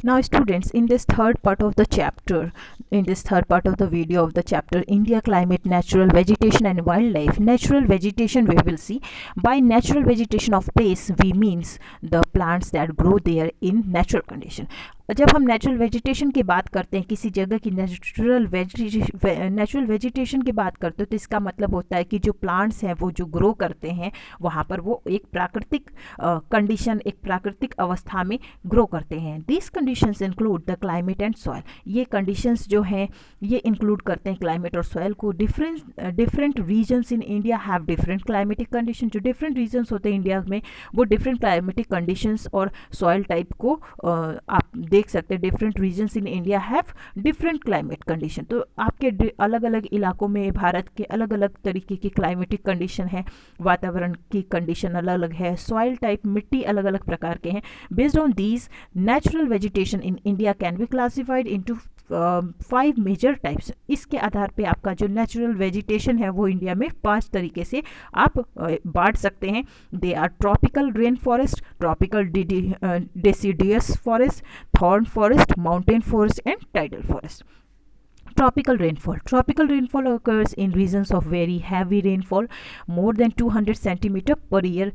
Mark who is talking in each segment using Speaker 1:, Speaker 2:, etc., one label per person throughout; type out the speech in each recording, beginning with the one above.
Speaker 1: Now, students, in this third part of the video of the chapter, India climate, natural vegetation and wildlife. Natural vegetation we will see. By natural vegetation of place, we means the plants that grow there in natural condition. जब हम natural vegetation की बात करते हैं, किसी जगह की natural vegetation की बात करते हैं, तो इसका मतलब होता है कि जो प्लांट्स हैं वो जो ग्रो करते हैं वहाँ पर वो एक प्राकृतिक कंडीशन, एक प्राकृतिक अवस्था में ग्रो करते हैं. This conditions include the climate and soil. ये कंडीशंस जो हैं ये इंक्लूड करते हैं क्लाइमेट और सॉइल को. Different regions in India have different climatic condition. जो डिफरेंट रीजन्स होते हैं इंडिया में वो डिफरेंट क्लाइमेटिक कंडीशंस और सॉइल टाइप को आप देख सकते हैं. Different regions in India have different climate condition. तो आपके अलग अलग इलाकों में भारत के अलग अलग तरीके की क्लाइमेटिक कंडीशन है, वातावरण की कंडीशन अलग अलग है, सॉइल टाइप, मिट्टी अलग अलग प्रकार के हैं. Based on these, natural vegetation in India can be classified into 5 major types. इसके आधार पे आपका जो नेचुरल वेजिटेशन है वो इंडिया में 5 तरीके से आप बांट सकते हैं. They are tropical rain forest, tropical deciduous forest, thorn forest, mountain forest and tidal forest. Tropical rainfall. Tropical rainfall occurs in regions of very heavy rainfall, more than 200 centimetre per year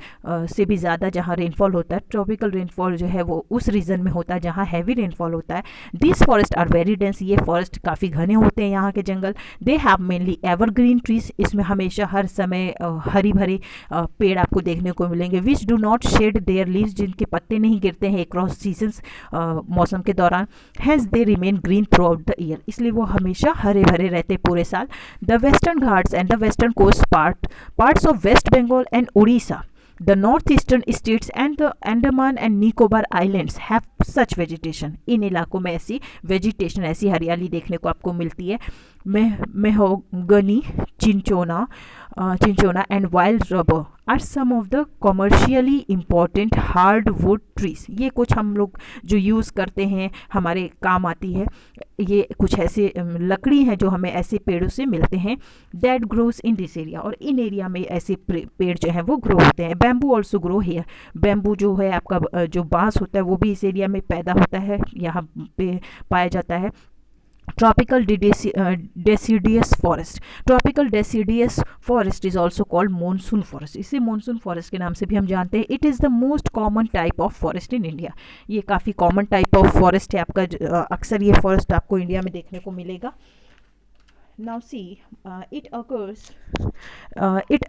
Speaker 1: से भी ज़्यादा जहाँ rainfall होता है. Tropical rainfall जो है वो उस रीजन में होता है जहाँ हैवी रेनफॉल होता है. This forest are very dense. ये फॉरेस्ट काफ़ी घने होते हैं यहाँ के जंगल. They have mainly evergreen trees. इसमें हमेशा हर समय हरी भरी पेड़ आपको देखने को मिलेंगे. Which do not shade there leaves. जिनके पत्ते नहीं गिरते हैं अक्रॉस सीजन्स, मौसम के दौरान. Hence they remain green throughout the year. इसलिए वो हमेशा हरे भरे रहते पूरे साल. The western Ghats and the western coast parts of West Bengal and Orissa, the north eastern states and the Andaman and Nicobar islands have such vegetation. इन इलाकों में ऐसी वेजिटेशन, ऐसी हरियाली देखने को आपको मिलती है. Mahogany, cinchona and wild rubber are some of the commercially important hardwood trees. ये कुछ हम लोग जो यूज़ करते हैं, हमारे काम आती है. ये कुछ ऐसे लकड़ी हैं जो हमें ऐसे पेड़ों से मिलते हैं. That grows in this area. और इन एरिया में ऐसे पेड़ जो हैं वो ग्रो होते हैं. Bamboo also grow here. Bamboo जो है आपका जो बांस होता है वो भी इस एरिया में पैदा होता है, यहाँ पे पाया जाता है. Tropical deciduous forest. Tropical deciduous forest is also called monsoon forest. इसे monsoon forest के नाम से भी हम जानते हैं. It is the most common type of forest in India. ये काफ़ी common type of forest है आपका. अक्सर ये forest आपको इंडिया में देखने को मिलेगा. Now see, it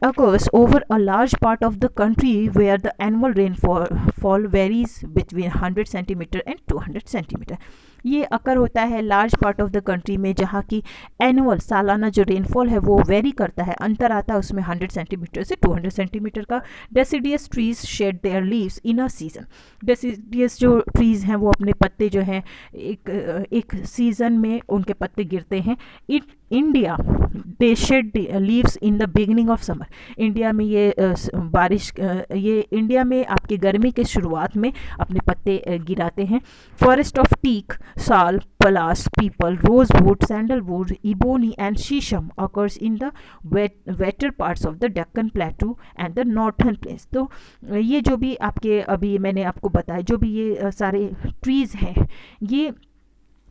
Speaker 1: occurs over a large part of the country where the annual rainfall varies between 100 centimeter and 200 centimeter. ये अकर होता है large part of the country में, जहाँ की एनुअल, सालाना जो रेनफॉल है वो वेरी करता है. अंतर आता है उसमें 100 सेंटीमीटर से 200 सेंटीमीटर का. Deciduous trees shade there leaves in a season. Deciduous जो ट्रीज़ हैं वो अपने पत्ते जो हैं एक सीज़न में उनके पत्ते गिरते हैं. India they shed leaves in the beginning of summer. India में ये ये इंडिया में आपकी गर्मी के शुरुआत में अपने पत्ते गिराते हैं. Forest of teak, sal, palas, peepal, rosewood, sandalwood, ebony and sheesham occurs in the wetter parts of the Deccan Plateau and the Northern Plains. तो ये जो भी आपके अभी मैंने आपको बताया, जो भी ये सारे ट्रीज़ हैं ये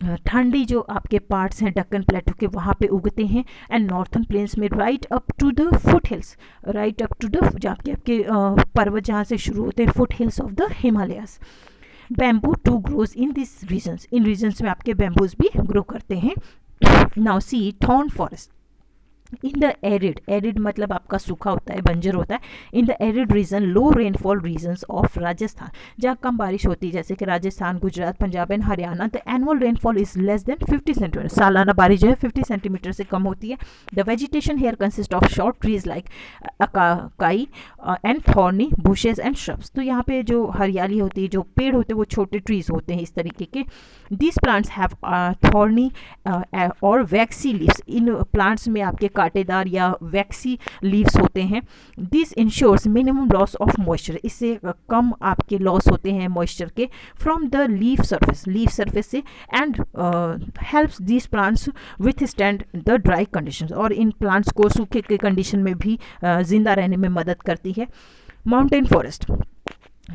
Speaker 1: ठंडी जो आपके पार्ट्स हैं डक्कन प्लेटू के वहाँ पे उगते हैं. एंड नॉर्थन प्लेन्स में right up to the foot hills, right up to the जहाँ के आपके पर्वत जहाँ से शुरू होते हैं, foot hills of the Himalayas. Bamboo too grows in this regions. इन रीजन्स में आपके बैम्बूज भी ग्रो करते हैं. Now see thorn forest. In the arid मतलब आपका सूखा होता है, बंजर होता है. In the arid region, low rainfall regions of Rajasthan, जहाँ कम बारिश होती है जैसे कि Rajasthan, Gujarat, Punjab and Haryana, the annual rainfall is less than 50 centimetre. सालाना बारिश जो है 50 सेंटीमीटर से कम होती है. The vegetation here consist of short trees like acacia and thorny bushes and shrubs. तो यहाँ पे जो हरियाली होती है, जो पेड़ होते हैं वो छोटे ट्रीज होते हैं इस तरीके के. दिस प्लांट्स हैव थॉर्नी और वैक्सी लीव्स. इन प्लांट्स में आपके कांटेदार या वैक्सी लीव्स होते हैं. This ensures minimum loss of moisture. इससे कम आपके लॉस होते हैं मॉइस्चर के फ्रॉम द लीफ सरफेस से. And helps this plants withstand the dry conditions. और इन प्लांट्स को सूखे के कंडीशन में भी जिंदा रहने में मदद करती है. Mountain forest.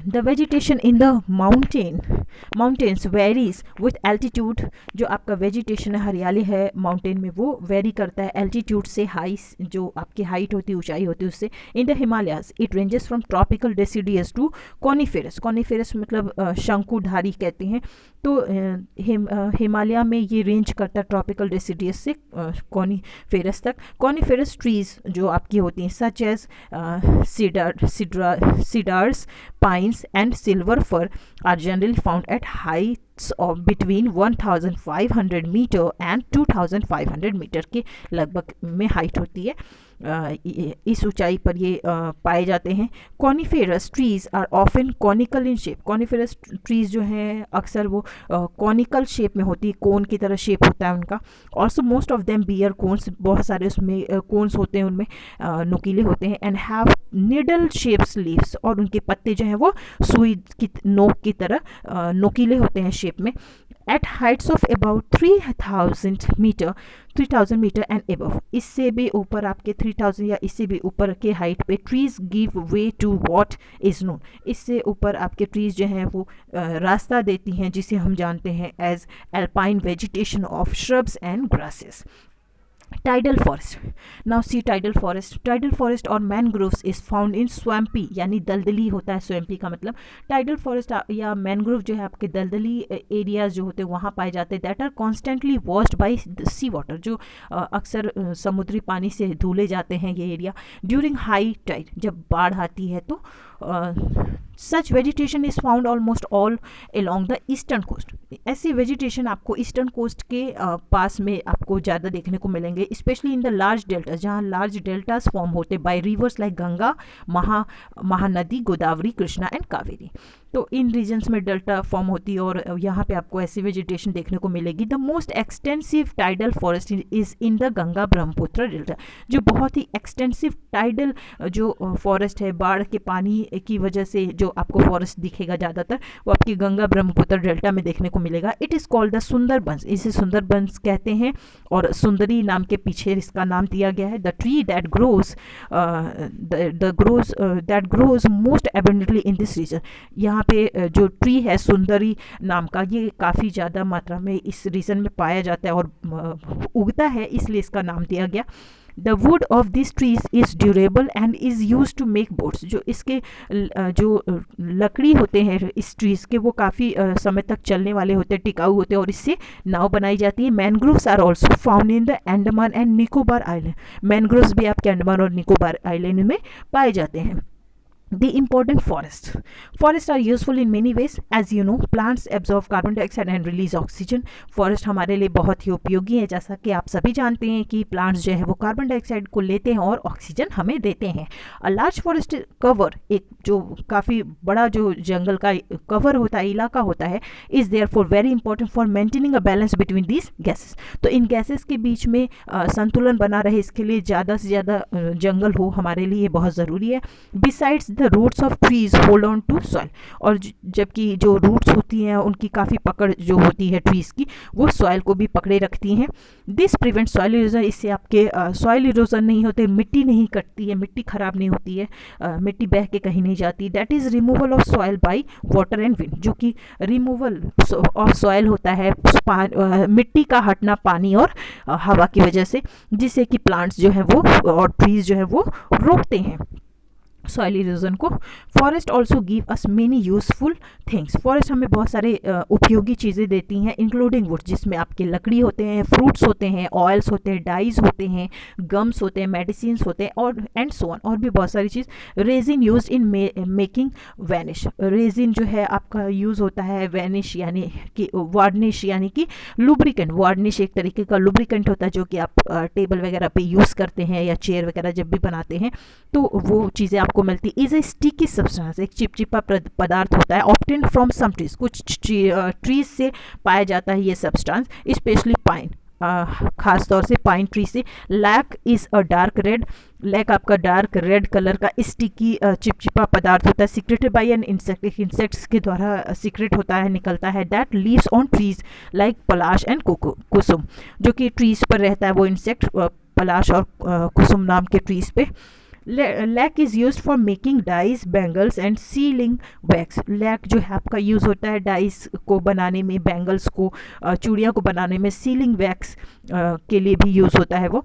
Speaker 1: The vegetation in the mountains varies with altitude. जो आपका वेजिटेशन है, हरियाली है माउंटेन में, वो वेरी करता है एल्टीट्यूड से, हाई जो आपकी हाइट होती है, ऊंचाई होती है उससे। In the Himalayas it ranges from tropical deciduous to coniferous. Coniferous मतलब शंकुधारी कहते हैं। तो हिमालय में ये रेंज करता है ट्रॉपिकल डेसिडियस से कॉनिफेरस तक। कॉनिफेरस ट्रीज जो आपकी होती हैं such as cedars, pines and silver fir are generally found at heights of between 1500 metre and 2500 metre के लगभग में हाइट होती है। इस ऊंचाई पर ये पाए जाते हैं। Coniferous trees are often conical in shape. Coniferous trees जो हैं अक्सर वो कॉनिकल शेप में होती है, कोन की तरह शेप होता है उनका। Also most of them bear cones, बहुत सारे उसमें कोन्स होते हैं, उनमें नुकीले होते हैं। And have needle shapes leaves, और उनके पत्ते जो हैं वो सुई की नोक की तरह नुकीले होते हैं शेप में। At heights of about 3000 metre and above, इससे भी ऊपर आपके 3000 या इससे भी ऊपर के हाइट पे trees give way to what is known. इससे ऊपर आपके ट्रीज जो हैं वो रास्ता देती हैं जिसे हम जानते हैं as alpine vegetation of shrubs and grasses. Tidal forest, now see tidal forest और mangroves is found in swampy, यानी दलदली होता है स्वैम्पी का मतलब। टाइडल फॉरेस्ट या मैनग्रोव जो है आपके दलदली एरियाज जो होते हैं वहाँ पाए जाते हैं। That are constantly washed by sea water, जो अक्सर समुद्री पानी से धुले जाते हैं ये एरिया। ड्यूरिंग हाई टाइड, जब बाढ़ आती है तो such vegetation is found almost all along the eastern coast. ऐसी वेजिटेशन आपको ईस्टर्न कोस्ट के पास में आपको ज़्यादा देखने को मिलेंगे, specially in the large delta, जहाँ लार्ज डेल्टास फॉर्म होते by rivers like Ganga, Mahanadi, Godavari, Krishna and Kaveri. तो इन रीजन्स में डेल्टा फॉर्म होती है और यहाँ पे आपको ऐसी वेजिटेशन देखने को मिलेगी। The most extensive tidal forest is in the Ganga Brahmaputra delta. जो बहुत ही एक्सटेंसिव टाइडल जो फॉरेस्ट है, बाढ़ के पानी की वजह से जो आपको फॉरेस्ट दिखेगा ज़्यादातर, वो आपकी गंगा ब्रह्मपुत्र डेल्टा में देखने को मिलेगा। It is called the Sundarbans, इसे सुंदरबंस कहते हैं और सुंदरी नाम के पीछे इसका नाम दिया गया है। The tree that grows most abundantly in this region. यहाँ पे जो ट्री है सुंदरी नाम का, ये काफ़ी ज़्यादा मात्रा में इस रीजन में पाया जाता है और उगता है, इसलिए इसका नाम दिया गया। The wood of this trees is durable and is use to make boats. जो इसके जो लकड़ी होते हैं इस ट्रीज़ के, वो काफ़ी समय तक चलने वाले होते हैं, टिकाऊ होते हैं और इससे नाव बनाई जाती है। Mangroves are also found in the Andaman and Nicobar island. Mangroves भी आपके अंडमान और निकोबार आइलैंड में पाए जाते हैं। The important forests are useful in many ways. As you know, plants absorb carbon dioxide and release oxygen. Forest हमारे लिए बहुत ही उपयोगी है, जैसा कि आप सभी जानते हैं कि प्लांट्स जो है वो कार्बन डाइऑक्साइड को लेते हैं और ऑक्सीजन हमें देते हैं। अ लार्ज फॉरेस्ट कवर, एक जो काफ़ी बड़ा जो जंगल का कवर होता है, इलाका होता है, is there for very important for maintaining a balance between these gases. तो इन गैसेस के बीच में संतुलन बना रहे, इसके लिए ज़्यादा से ज़्यादा जंगल हो हमारे लिए बहुत ज़रूरी है। Besides the roots of trees hold on to soil, और जबकि जो रूट्स होती हैं उनकी काफ़ी पकड़ जो होती है ट्रीज की, वो सॉइल को भी पकड़े रखती हैं। दिस प्रिवेंट सॉइल इरोजन, इससे आपके सॉइल इरोजन नहीं होते, मिट्टी नहीं कटती है, मिट्टी खराब नहीं होती है, मिट्टी बह के कहीं नहीं जाती। That is removal of soil by water and wind, जो कि रिमूवल ऑफ सॉइल होता है मिट्टी का हटना पानी और हवा की वजह से, जिससे कि प्लांट्स जो है वो और ट्रीज जो है वो रोकते हैं सॉइल इरोजन को। Forest also give us many useful things. Forest हमें बहुत सारे उपयोगी चीज़ें देती हैं, इंक्लूडिंग वुड, जिसमें आपके लकड़ी होते हैं, फ्रूट्स होते हैं, ऑयल्स होते हैं, डाइज होते हैं, गम्स होते हैं, मेडिसिन होते हैं और एंड सो ऑन, और भी बहुत सारी चीज़। Resin use in making varnish, resin जो है आपका यूज़ होता है वैनिश यानी कि वार्निश यानी कि लुब्रिकेंट। वार्निश एक तरीके का लुब्रिकेंट होता है जो कि आप टेबल वगैरह पे यूज़ करते हैं या चेयर वगैरह जब भी बनाते हैं तो वो चीज़ें को मिलती। इज ए स्टिकी सब्सटेंस, एक चिपचिपा पदार्थ होता है। ऑब्टेन फ्रॉम सम ट्रीज, कुछ ट्रीज से पाया जाता है ये सब्सटेंस, स्पेशली पाइन, खास तौर से पाइन ट्री से। Lac is a dark red, lac आपका डार्क रेड कलर का स्टिकी चिपचिपा पदार्थ होता है, secreted by an insect, insects के द्वारा सीक्रेट होता है, निकलता है। That leaves on trees like palash and kusum, जो कि ट्रीज पर रहता है वो इंसेक्ट, पलाश और कुसुम नाम के ट्रीज पे। Lac is use for making dice, bangles and sealing wax. Lac जो है आपका यूज़ होता है डाइस को बनाने में, बैंगल्स को, चूड़ियाँ को बनाने में, सीलिंग वैक्स के लिए भी यूज़ होता है वो।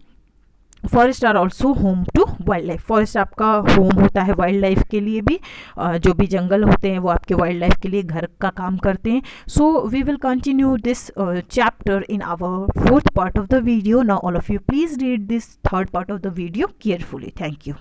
Speaker 1: Forest are also home to wild life. Forest आपका होम होता है वाइल्ड लाइफ के लिए भी, जो भी जंगल होते हैं वो आपके वाइल्ड लाइफ के लिए घर का काम करते हैं। So we will continue this chapter in our fourth part of the video. Now all of you please read this third part of the video carefully. Thank you.